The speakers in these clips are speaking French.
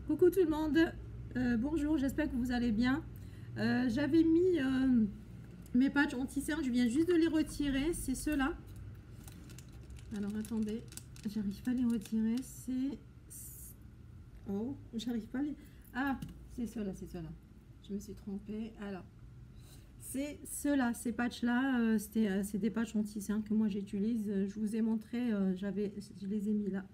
Coucou tout le monde, bonjour, j'espère que vous allez bien. J'avais mis mes patchs anti-cernes, je viens juste de les retirer, c'est ceux-là. Alors attendez, j'arrive pas à les retirer, c'est... Oh, j'arrive pas à les... Ah, c'est ceux-là, je me suis trompée. Alors, c'est ceux-là, ces patchs-là, c'est des patchs anti-cernes que moi j'utilise. Je vous ai montré, je les ai mis là.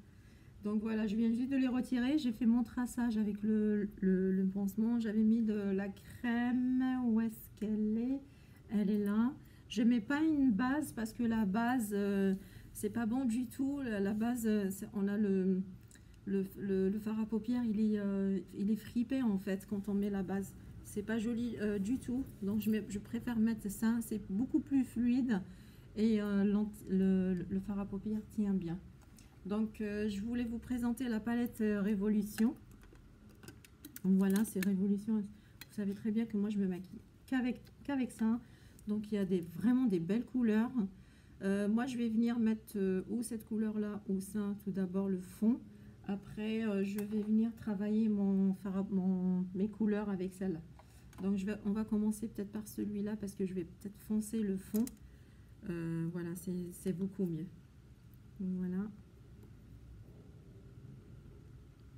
Donc voilà, je viens juste de les retirer. J'ai fait mon traçage avec le pansement. J'avais mis de la crème. Où est-ce qu'elle est? Elle est là. Je mets pas une base parce que la base, c'est pas bon du tout. La base, on a le fard à paupières, il est fripé en fait quand on met la base. C'est pas joli du tout. Donc je préfère mettre ça. C'est beaucoup plus fluide et le fard à paupières tient bien. Donc, je voulais vous présenter la palette Révolution. Donc, voilà, c'est Révolution. Vous savez très bien que moi, je me maquille qu'avec ça. Donc, il y a vraiment des belles couleurs. Moi, je vais venir mettre ou cette couleur-là ou ça. Tout d'abord, le fond. Après, je vais venir travailler mes couleurs avec celle-là. Donc, on va commencer peut-être par celui-là parce que je vais peut-être foncer le fond. Voilà, c'est beaucoup mieux. Voilà.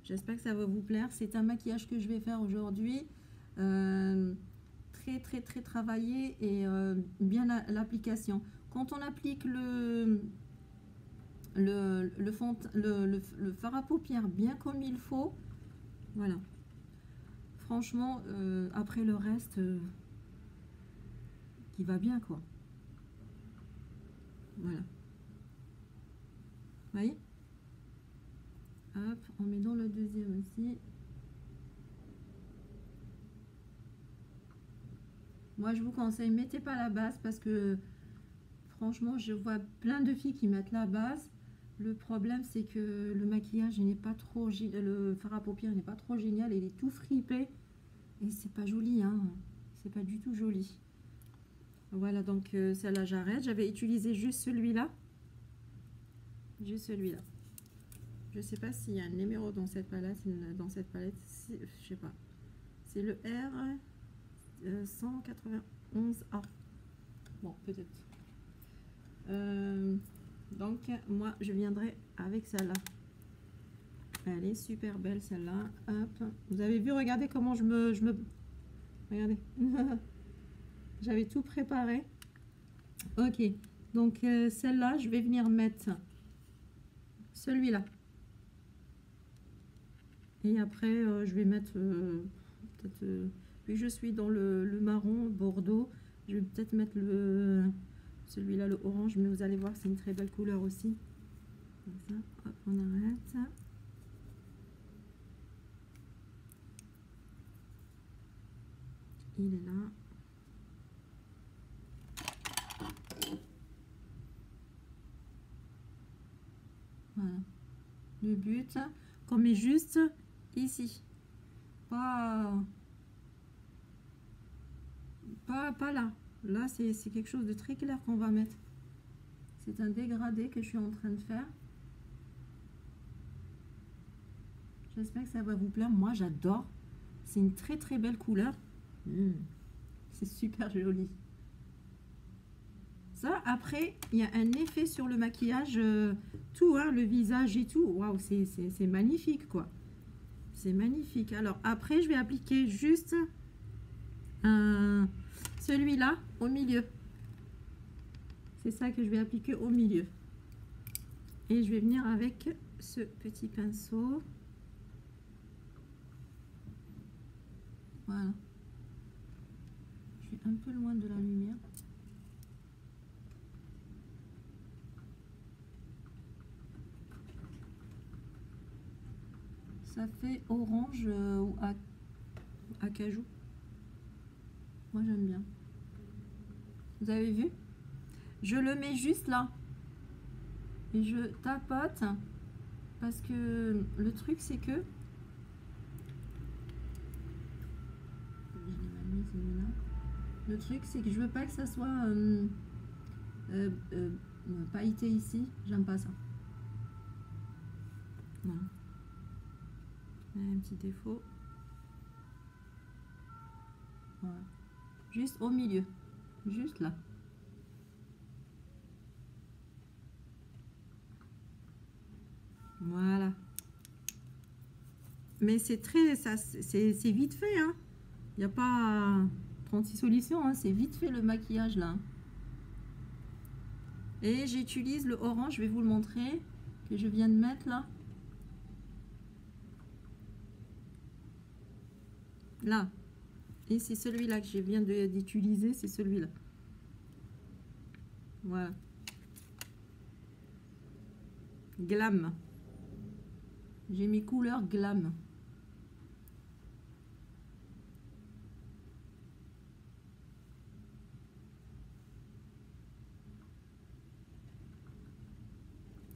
J'espère que ça va vous plaire. C'est un maquillage que je vais faire aujourd'hui. Très travaillé et bien l'application. Quand on applique le fard à paupières bien comme il faut, voilà. Franchement, après le reste, qui va bien quoi. Voilà. Vous voyez? Hop, on met dans le deuxième aussi. Moi, je vous conseille, mettez pas la base parce que franchement, je vois plein de filles qui mettent la base. Le problème, c'est que le maquillage n'est pas trop, le fard à paupières n'est pas trop génial. Il est tout fripé et c'est pas joli, hein. C'est pas du tout joli. Voilà, donc celle-là, j'arrête. J'avais utilisé juste celui-là. Juste celui-là. Je sais pas s'il y a un numéro dans cette palette. Je sais pas. C'est le R 191A. Bon, peut-être. Donc, moi, je viendrai avec celle-là. Elle est super belle, celle-là. Hop. Vous avez vu, regardez comment je me... Regardez. J'avais tout préparé. Ok. Donc, celle-là, je vais venir mettre celui-là. Et après, je vais mettre peut-être... puis je suis dans le marron bordeaux. Je vais peut-être mettre celui-là, le orange. Mais vous allez voir, c'est une très belle couleur aussi. Comme ça, hop, on arrête. Il est là. Voilà. Le but, qu'on met juste ici. Pas là. Là, c'est quelque chose de très clair qu'on va mettre. C'est un dégradé que je suis en train de faire. J'espère que ça va vous plaire. Moi, j'adore. C'est une très belle couleur. C'est super joli. Ça, après, il y a un effet sur le maquillage, tout, hein, le visage et tout. Waouh, c'est magnifique, quoi. C'est magnifique. Alors, après, je vais appliquer juste celui-là au milieu. C'est ça que je vais appliquer au milieu. Et je vais venir avec ce petit pinceau. Voilà. Je suis un peu loin de la lumière. Ça fait orange ou acajou. Moi, j'aime bien. Vous avez vu? Je le mets juste là. Et je tapote. Parce que le truc, c'est que... Le truc, c'est que je veux pas que ça soit pailleté ici. J'aime pas ça. Voilà. Un petit défaut. Voilà. Juste au milieu. Juste là. Voilà. Mais c'est très... c'est vite fait, hein. Il n'y a pas 36 solutions, hein. C'est vite fait le maquillage, là. Et j'utilise le orange, je vais vous le montrer, que je viens de mettre, là. Là. Et c'est celui-là que je viens d'utiliser, c'est celui-là. Voilà. Glam. J'ai mes couleurs glam.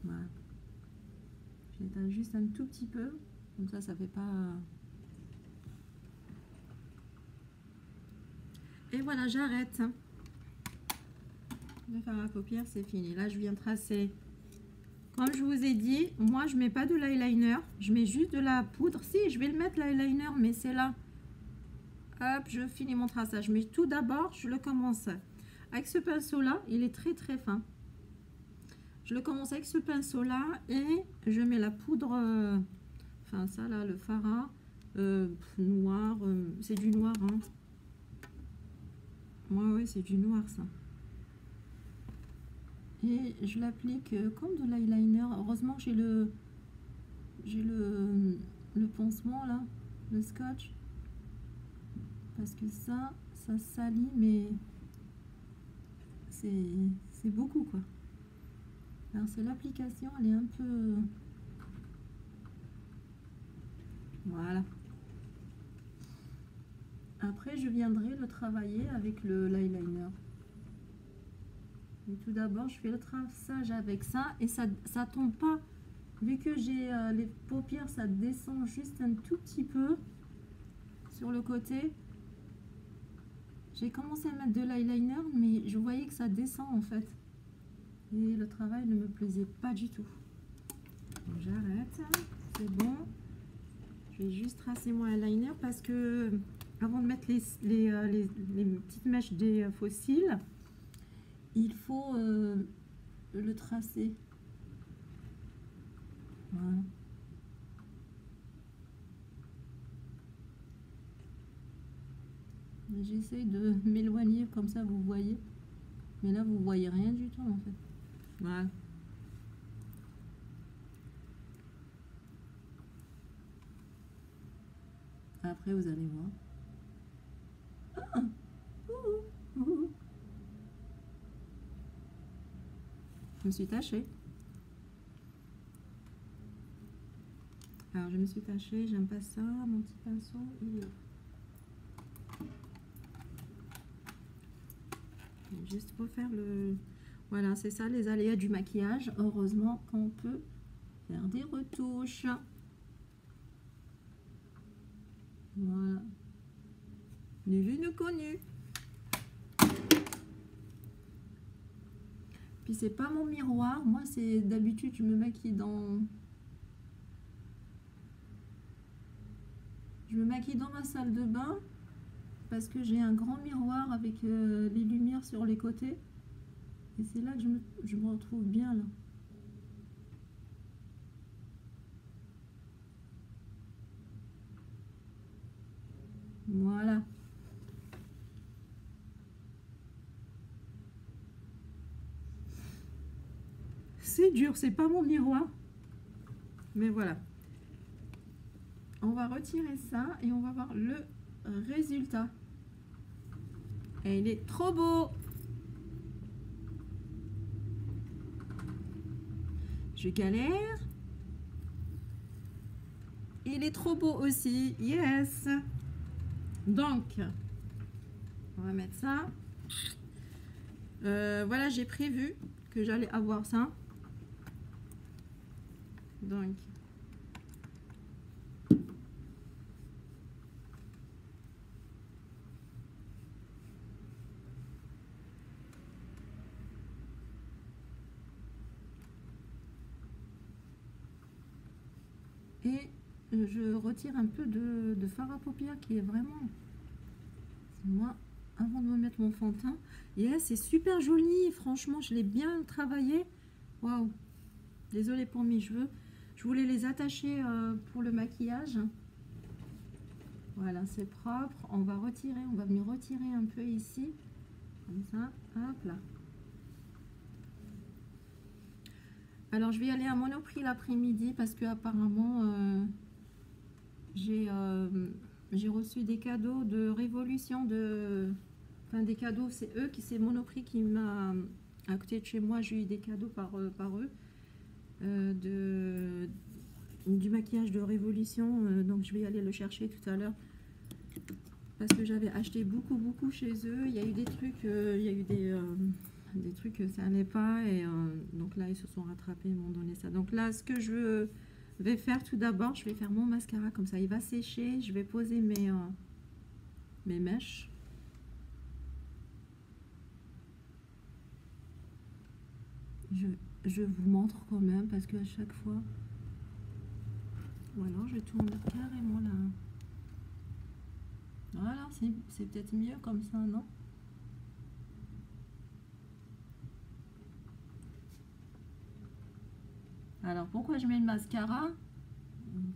Voilà. J'éteins juste un tout petit peu. Comme ça fait pas... Et voilà, j'arrête. Je vais faire ma paupière, c'est fini. Là, je viens tracer. Comme je vous ai dit, moi, je mets pas de l'eyeliner. Je mets juste de la poudre. Si, je vais le mettre, l'eyeliner, mais c'est là. Hop, je finis mon traçage. Mais tout d'abord, je le commence avec ce pinceau-là. Il est très, très fin. Je le commence avec ce pinceau-là et je mets la poudre... enfin, ça, là, le fard noir. C'est du noir, hein. Ouais, c'est du noir, ça. Et je l'applique comme de l'eyeliner. Heureusement j'ai le pansement là, le scotch, parce que ça salit, mais c'est beaucoup quoi. Alors c'est l'application, elle est un peu... Voilà. Après je viendrai le travailler avec l'eyeliner. Tout d'abord, je fais le traçage avec ça et ça tombe pas. Vu que j'ai les paupières, ça descend juste un tout petit peu sur le côté. J'ai commencé à mettre de l'eyeliner, mais je voyais que ça descend en fait. Et le travail ne me plaisait pas du tout. J'arrête, c'est bon. Je vais juste tracer mon eyeliner parce que avant de mettre les petites mèches des fossiles, il faut le tracer. Voilà. J'essaye de m'éloigner comme ça, vous voyez. Mais là, vous voyez rien du tout en fait. Voilà. Après, vous allez voir. Ah, je me suis tachée. Alors, je me suis tachée, j'aime pas ça. Mon petit pinceau, il est... Juste pour faire le... Voilà, c'est ça les aléas du maquillage. Heureusement qu'on peut faire des retouches. Voilà. Ni vu ni connu. Puis c'est pas mon miroir. Moi, c'est d'habitude, je me maquille dans... Je me maquille dans ma salle de bain parce que j'ai un grand miroir avec les lumières sur les côtés. Et c'est là que je me retrouve bien là. Voilà. C'est dur, c'est pas mon miroir. Mais voilà. On va retirer ça et on va voir le résultat. Et il est trop beau. Je galère. Il est trop beau aussi. Yes. Donc, on va mettre ça. Voilà, j'ai prévu que j'allais avoir ça. Donc, et je retire un peu de fard à paupières qui est vraiment... Moi, avant de me mettre mon fond de teint. Et c'est super joli, franchement, je l'ai bien travaillé. Waouh! Désolée pour mes cheveux. Je voulais les attacher pour le maquillage. Voilà, c'est propre. On va venir retirer un peu ici. Comme ça, hop là. Alors, je vais aller à Monoprix l'après-midi parce que apparemment j'ai reçu des cadeaux de Révolution, enfin des cadeaux, c'est Monoprix qui m'a, à côté de chez moi, j'ai eu des cadeaux par eux, du maquillage de Révolution, donc je vais aller le chercher tout à l'heure parce que j'avais acheté beaucoup chez eux. Il y a eu des trucs, il y a eu des trucs que ça allait pas, et donc là ils se sont rattrapés, ils m'ont donné ça. Donc là, ce que je vais faire tout d'abord, je vais faire mon mascara, comme ça il va sécher. Je vais poser mes mèches. Je vous montre quand même parce que à chaque fois, ou alors je tourne carrément là. Voilà, c'est peut-être mieux comme ça, non? Alors pourquoi je mets le mascara?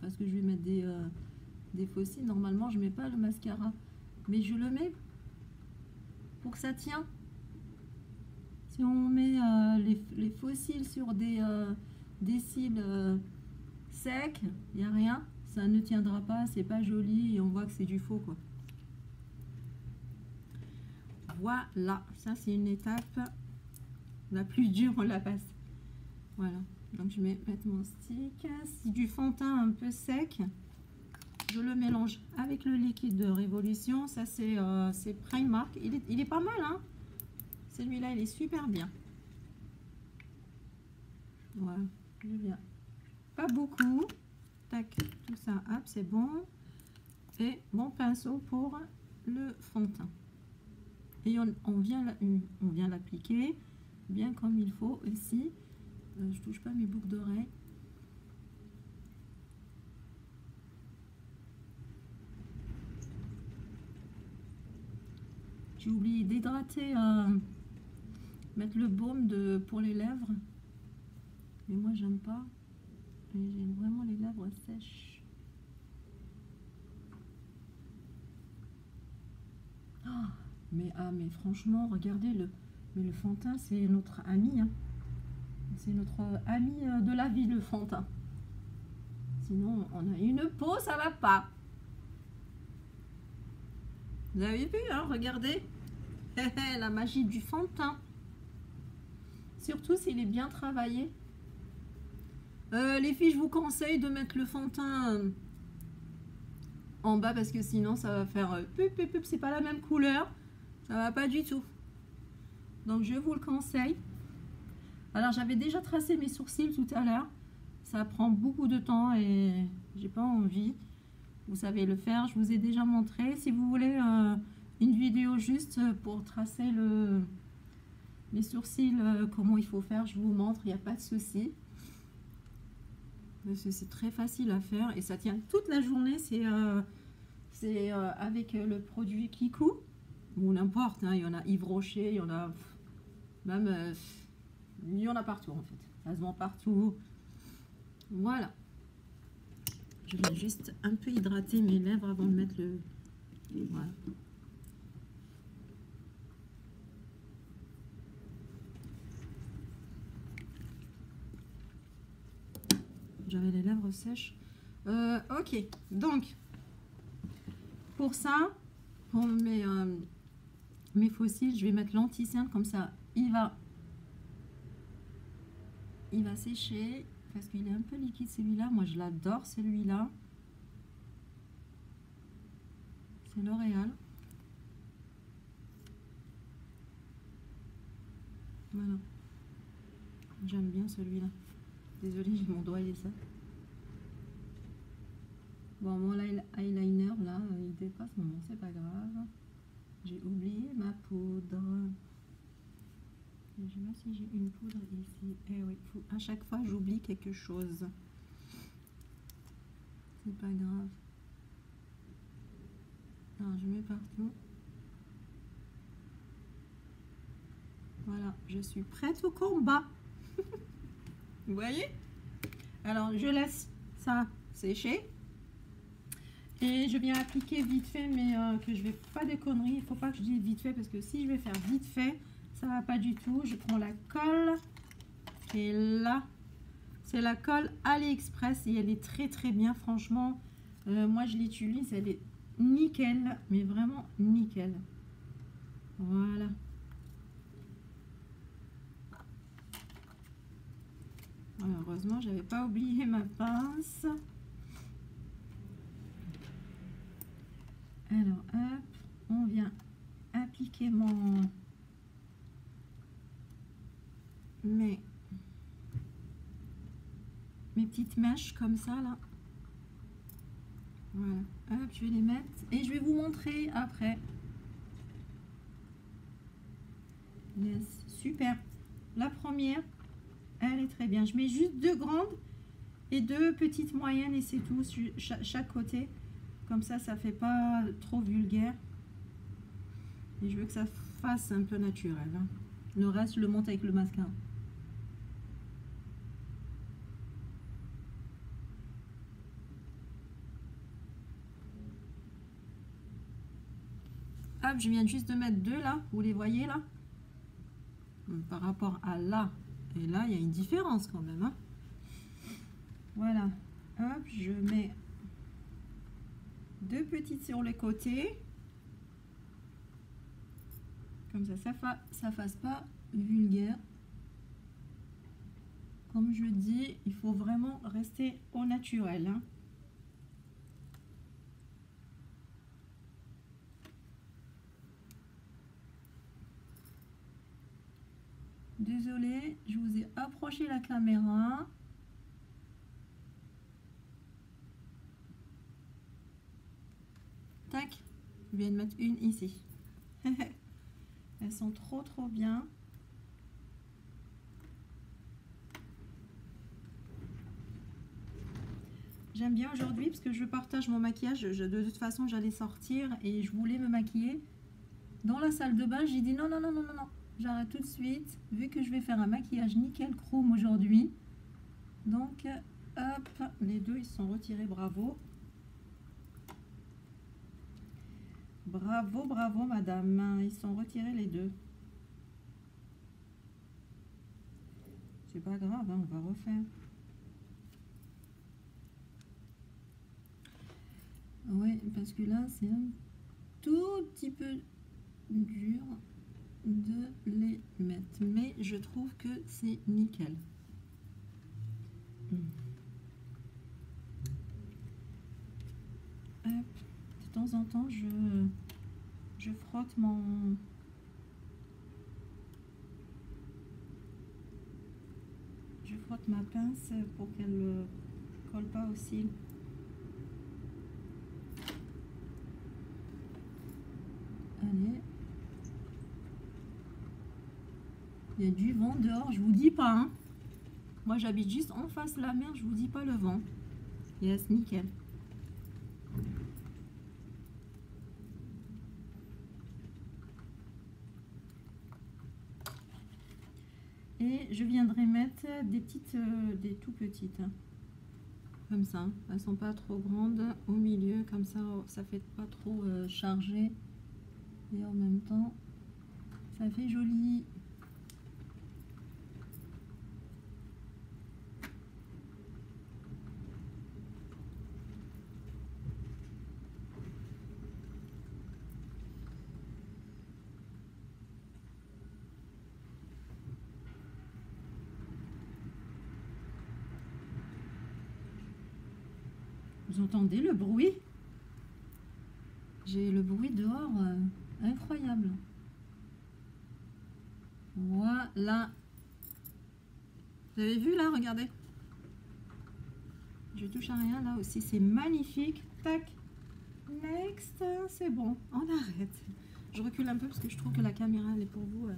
Parce que je vais mettre des faux cils. Normalement je mets pas le mascara, mais je le mets pour que ça tient. Si on met les faux cils sur des cils secs, il n'y a rien, ça ne tiendra pas, c'est pas joli et on voit que c'est du faux quoi. Voilà, ça c'est une étape la plus dure, on la passe. Voilà, donc je vais mettre mon stick. Si du fond de teint un peu sec, je le mélange avec le liquide de Révolution. Ça c'est Primark, il est pas mal hein. Celui-là il est super bien. Voilà, je viens pas beaucoup, tac, tout ça, hop, c'est bon. Et mon pinceau pour le fond de teint. Et on vient l'appliquer bien comme il faut ici. Je touche pas mes boucles d'oreilles. J'ai oublié d'hydrater, mettre le baume pour les lèvres. Mais moi j'aime pas. J'ai vraiment les lèvres sèches. Oh, mais franchement, regardez le fond de teint, c'est notre ami. Hein. C'est notre ami de la vie, le fond de teint. Sinon, on a une peau, ça va pas. Vous avez vu, hein, regardez. La magie du fond de teint. Surtout s'il est bien travaillé. Les filles, je vous conseille de mettre le fond de teint en bas parce que sinon ça va faire c'est pas la même couleur, ça va pas du tout. Donc je vous le conseille. Alors j'avais déjà tracé mes sourcils tout à l'heure, ça prend beaucoup de temps et j'ai pas envie. Vous savez le faire, je vous ai déjà montré. Si vous voulez une vidéo juste pour tracer les sourcils, comment il faut faire, je vous montre, il n'y a pas de souci. C'est très facile à faire et ça tient toute la journée. C'est avec le produit Kikou ou n'importe, hein, il y en a Yves Rocher, il y en a même il y en a partout en fait, ça se vend partout. Voilà, je vais juste un peu hydrater mes lèvres avant de mettre le... Voilà. J'avais les lèvres sèches. Ok, donc pour ça, pour mes faux cils, je vais mettre l'anti-cerne comme ça. Il va sécher parce qu'il est un peu liquide celui-là. Moi, je l'adore celui-là. C'est L'Oréal. Voilà. J'aime bien celui-là. Désolée, j'ai mon doigt et ça. Bon, mon eyeliner là, il dépasse, mais bon, c'est pas grave. J'ai oublié ma poudre. Je vois si j'ai une poudre ici. Eh oui, à chaque fois j'oublie quelque chose. C'est pas grave. Alors, je mets partout. Voilà, je suis prête au combat. Vous voyez? Alors, je laisse ça sécher. Et je viens appliquer vite fait, mais que je vais pas des conneries. Il faut pas que je dise vite fait, parce que si je vais faire vite fait, ça va pas du tout. Je prends la colle qui est là. C'est la colle AliExpress et elle est très très bien. Franchement, moi je l'utilise. Elle est nickel, mais vraiment nickel. Voilà. Voilà, heureusement, j'avais pas oublié ma pince. Alors, hop, on vient appliquer mes petites mèches comme ça, là. Voilà, hop, je vais les mettre et je vais vous montrer après. Yes, super. La première, elle est très bien. Je mets juste 2 grandes et 2 petites moyennes et c'est tout, sur chaque côté. Comme ça fait pas trop vulgaire. Et je veux que ça fasse un peu naturel. Hein. Le reste, je le monte avec le mascara. Hop, je viens juste de mettre 2 là. Vous les voyez là? Par rapport à là et là, il y a une différence quand même. Hein. Voilà. Hop, je mets 2 petites sur les côtés. Comme ça fasse pas vulgaire. Comme je dis, il faut vraiment rester au naturel. Hein. Désolée, je vous ai approché la caméra. Tac, je viens de mettre une ici. Elles sont trop bien. J'aime bien aujourd'hui parce que je partage mon maquillage. De toute façon, j'allais sortir et je voulais me maquiller dans la salle de bain. J'ai dit non, j'arrête tout de suite. Vu que je vais faire un maquillage nickel chrome aujourd'hui. Donc, hop, les 2 ils sont retirés, bravo. Bravo, madame. Ils sont retirés les 2. C'est pas grave, hein, on va refaire. Ouais, parce que là, c'est un tout petit peu dur de les mettre. Mais je trouve que c'est nickel. Hop. De temps en temps, je frotte ma pince pour qu'elle ne colle pas au cils. Allez. Il y a du vent dehors, je vous dis pas. Hein. Moi, j'habite juste en face de la mer, je vous dis pas le vent. Yes, nickel. Et je viendrai mettre des petites, des tout petites. Hein. Comme ça, elles sont pas trop grandes au milieu, comme ça fait pas trop chargé. Et en même temps, ça fait joli. Vous entendez le bruit? J'ai le bruit dehors incroyable. Voilà. Vous avez vu là? Regardez. Je touche à rien là aussi. C'est magnifique. Tac. Next. C'est bon. On arrête. Je recule un peu parce que je trouve que la caméra elle est pour vous.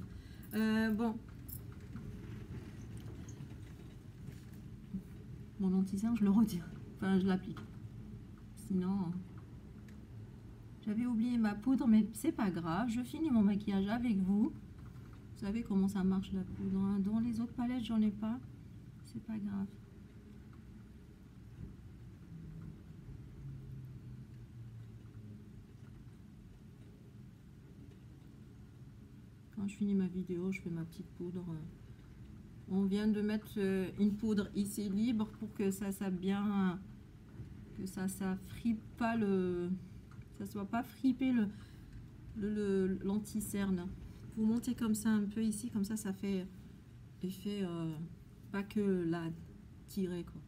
Bon. Mon anti-cerne, je le retire. Enfin, je l'applique. Sinon, j'avais oublié ma poudre, mais c'est pas grave. Je finis mon maquillage avec vous. Vous savez comment ça marche la poudre, hein. Dans les autres palettes, j'en ai pas. C'est pas grave. Quand je finis ma vidéo, je fais ma petite poudre. On vient de mettre une poudre ici libre pour que ça bien, que ça fripe pas ça soit pas fripé l'anti-cerne. Vous montez comme ça un peu ici, comme ça fait effet pas que la tirer quoi.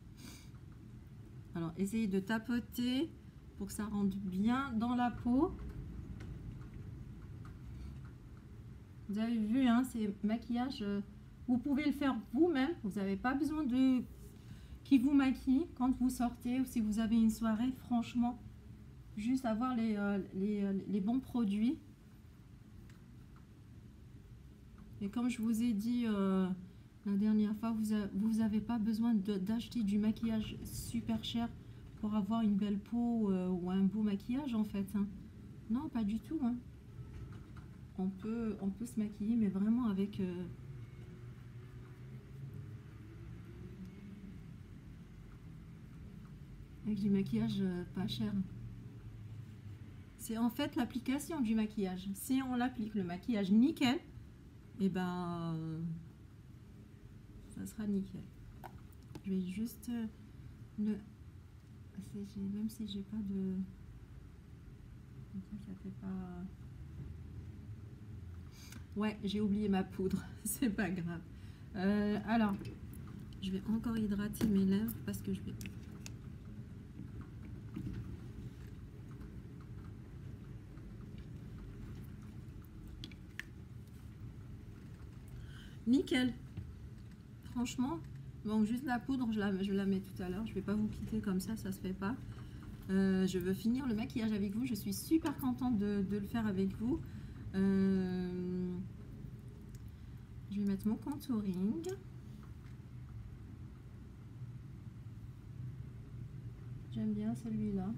Alors essayez de tapoter pour que ça rentre bien dans la peau. Vous avez vu, hein, ces maquillages, vous pouvez le faire vous-même. Vous n'avez pas besoin de qui vous maquille quand vous sortez ou si vous avez une soirée. Franchement, juste avoir les bons produits. Et comme je vous ai dit la dernière fois, vous n'avez pas besoin d'acheter du maquillage super cher pour avoir une belle peau ou un beau maquillage en fait, hein. Non, pas du tout, hein. On peut se maquiller, mais vraiment avec du maquillage pas cher. C'est en fait l'application du maquillage. Si on l'applique le maquillage nickel, et ben ça sera nickel. Je vais juste même si j'ai pas de ça fait pas. Ouais, j'ai oublié ma poudre, c'est pas grave. Alors, je vais encore hydrater mes lèvres parce que je vais... Nickel. Franchement, bon, juste la poudre, je la mets tout à l'heure. Je vais pas vous quitter comme ça se fait pas. Je veux finir le maquillage avec vous. Je suis super contente de le faire avec vous. Je vais mettre mon contouring. J'aime bien celui-là.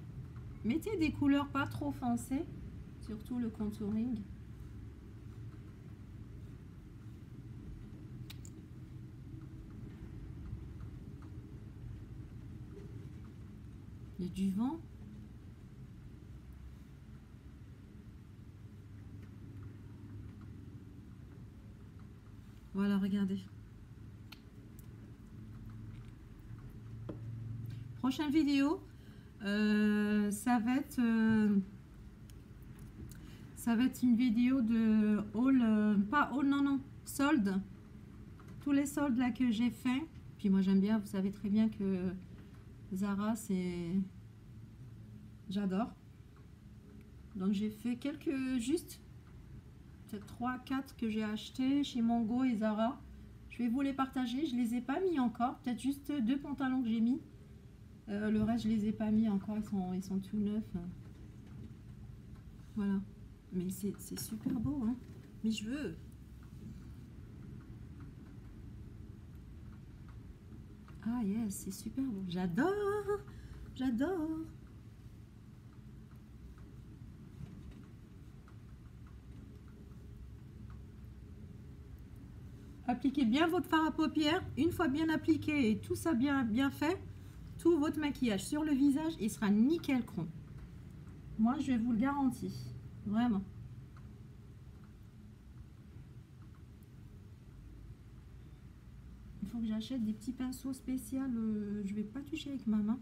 Mettez des couleurs pas trop foncées, surtout le contouring. Il y a du vent. Voilà, regardez. Prochaine vidéo, ça va être une vidéo de haul, pas haul, non, solde. Tous les soldes là que j'ai fait. Puis moi j'aime bien, vous savez très bien que Zara, j'adore. Donc j'ai fait juste peut-être 3-4 que j'ai acheté chez Mango et Zara. Je vais vous les partager. Je les ai pas mis encore. Peut-être juste 2 pantalons que j'ai mis. Le reste, je les ai pas mis encore. Ils sont tout neufs. Voilà. Mais c'est super beau, hein. Mais je veux. Ah yes, c'est super beau. J'adore. J'adore. Appliquez bien votre fard à paupières. Une fois bien appliqué et tout ça bien fait, tout votre maquillage sur le visage, il sera nickel chrome. Moi, je vous le garantis. Vraiment. Il faut que j'achète des petits pinceaux spéciaux. Je vais pas toucher avec ma main.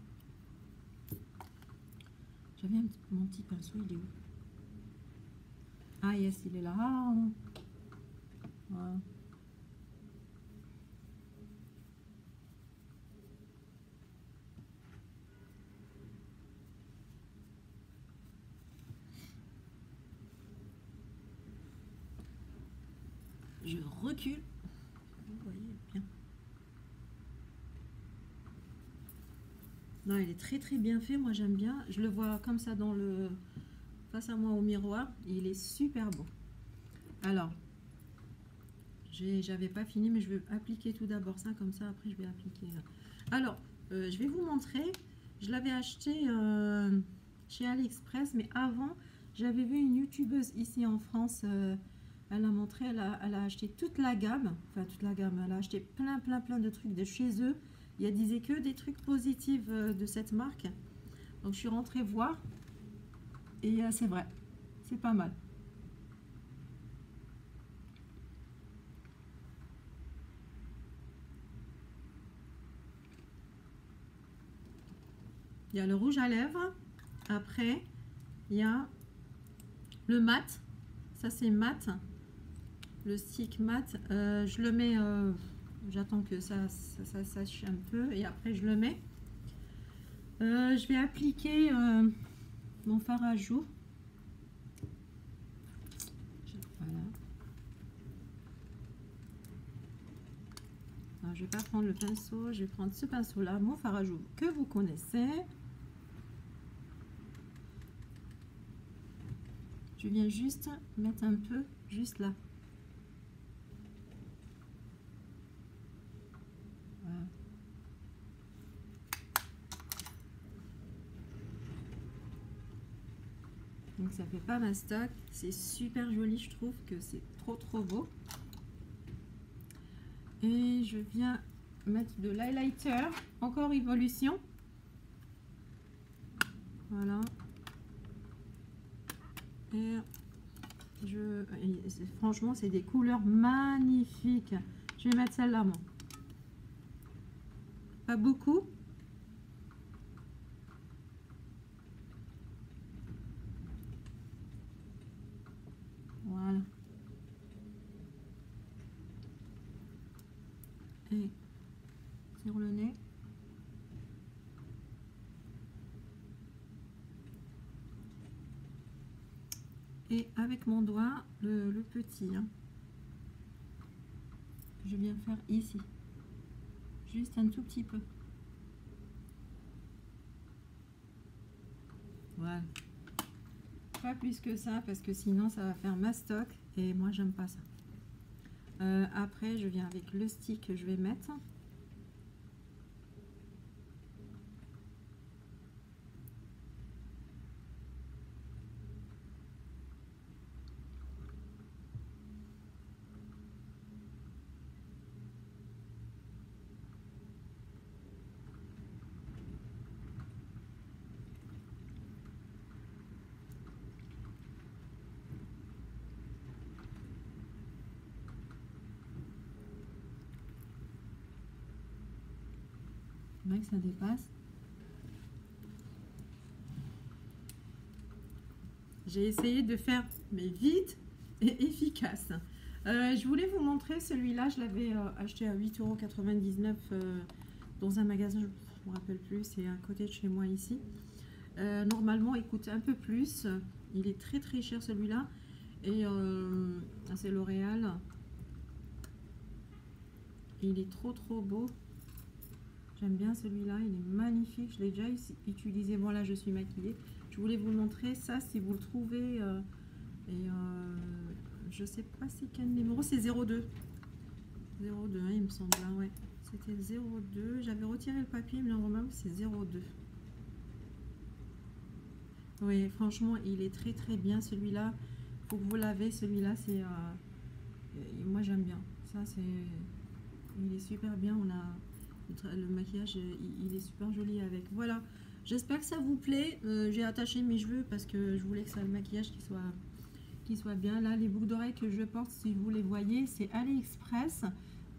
J'avais mon petit pinceau, il est où? Ah yes, il est là. Ah, voilà. Je recule. Vous voyez bien. Non, il est très bien fait. Moi, j'aime bien. Je le vois comme ça face à moi au miroir. Il est super beau. Alors, j'avais pas fini, mais je vais appliquer tout d'abord ça. Comme ça, après, je vais appliquer là. Alors, je vais vous montrer. Je l'avais acheté chez AliExpress, mais avant, j'avais vu une youtubeuse ici en France, elle a montré, elle a acheté toute la gamme, enfin toute la gamme, elle a acheté plein de trucs de chez eux. Il disait que des trucs positifs de cette marque. Donc je suis rentrée voir et c'est vrai, c'est pas mal. Il y a le rouge à lèvres. Après, il y a le mat. Ça, c'est mat. Le stick mat. Je le mets... j'attends que ça sèche un peu. Et après, je le mets. Je vais appliquer mon fard à joues. Voilà. Alors, je vais pas prendre le pinceau. Je vais prendre ce pinceau-là. Mon fard à joues que vous connaissez. Je viens juste mettre un peu, juste là. Voilà. Donc ça fait pas mastoc, c'est super joli, je trouve que c'est trop beau. Et je viens mettre de l'highlighter, encore Evolution. Voilà. Et franchement, c'est des couleurs magnifiques. Je vais mettre celle-là, moi. Pas beaucoup. Voilà. Et sur le nez. Et avec mon doigt, le petit, hein, je viens faire ici, juste un tout petit peu. Voilà. Pas plus que ça, parce que sinon ça va faire mastoc, et moi j'aime pas ça. Après, je viens avec le stick que je vais mettre. Que ça dépasse. J'ai essayé de faire mais vite et efficace. Je voulais vous montrer celui-là, je l'avais acheté à 8,99 € dans un magasin, je ne me rappelle plus, c'est à côté de chez moi ici. Normalement il coûte un peu plus, il est très cher celui-là, et c'est L'Oréal. Il est trop beau. J'aime bien celui-là, il est magnifique. Je l'ai déjà utilisé. Bon, là, je suis maquillée. Je voulais vous montrer ça si vous le trouvez. Je sais pas c'est quel numéro. C'est 02. 02, hein, il me semble. Hein, ouais. C'était 02. J'avais retiré le papier, mais normalement, c'est 02. Oui, franchement, il est très bien celui-là. Faut que vous l'avez. Celui-là, c'est. Moi, j'aime bien. Ça, c'est. Il est super bien. On a. Le maquillage il est super joli avec. Voilà, j'espère que ça vous plaît. J'ai attaché mes cheveux parce que je voulais que ça, le maquillage qui soit bien. Là, les boucles d'oreilles que je porte, si vous les voyez, c'est AliExpress.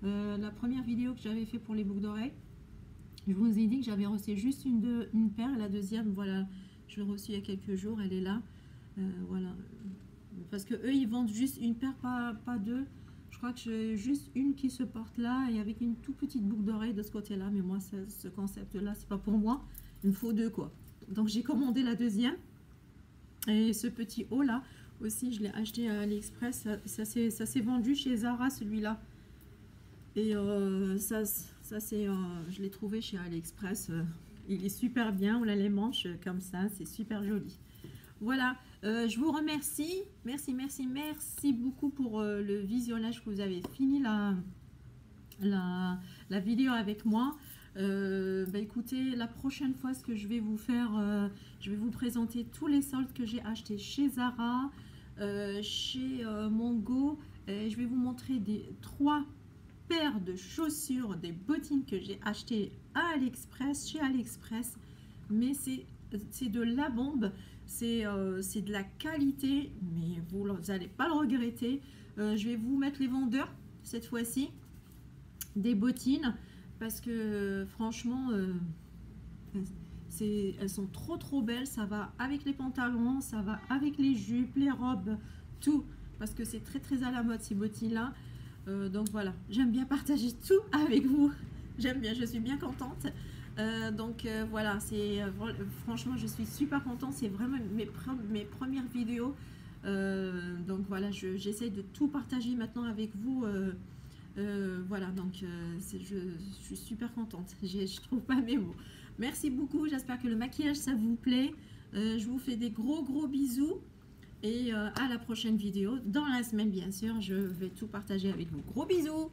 La première vidéo que j'avais fait pour les boucles d'oreilles, je vous ai dit que j'avais reçu juste une paire. La deuxième, voilà, je l'ai reçue il y a quelques jours, elle est là. Voilà, parce que eux ils vendent juste une paire, pas deux. Je crois que j'ai juste une qui se porte là et avec une toute petite boucle d'oreille de ce côté-là. Mais moi, ce concept-là, c'est pas pour moi. Il me faut deux, quoi. Donc, j'ai commandé la deuxième. Et ce petit haut là aussi, je l'ai acheté à AliExpress. Ça s'est vendu chez Zara, celui-là. Et ça c'est, je l'ai trouvé chez AliExpress. Il est super bien. On a les manches comme ça. C'est super joli. Voilà, je vous remercie. Merci beaucoup pour le visionnage que vous avez fini la vidéo avec moi. Écoutez, la prochaine fois, ce que je vais vous faire, je vais vous présenter tous les soldes que j'ai achetés chez Zara, chez Mongo. Et je vais vous montrer trois paires de chaussures, des bottines que j'ai achetées à AliExpress, chez AliExpress. Mais c'est de la bombe, c'est de la qualité, mais vous n'allez pas le regretter. Je vais vous mettre les vendeurs cette fois-ci des bottines parce que franchement elles sont trop belles. Ça va avec les pantalons, ça va avec les jupes, les robes, tout, parce que c'est très à la mode ces bottines là. Donc voilà, j'aime bien partager tout avec vous, j'aime bien, je suis bien contente. Voilà, franchement je suis super contente, c'est vraiment mes premières vidéos. Donc voilà, j'essaie de tout partager maintenant avec vous. Voilà, donc je suis super contente, je trouve pas mes mots. Merci beaucoup, j'espère que le maquillage ça vous plaît. Je vous fais des gros bisous et à la prochaine vidéo. Dans la semaine bien sûr, je vais tout partager avec vous. Gros bisous.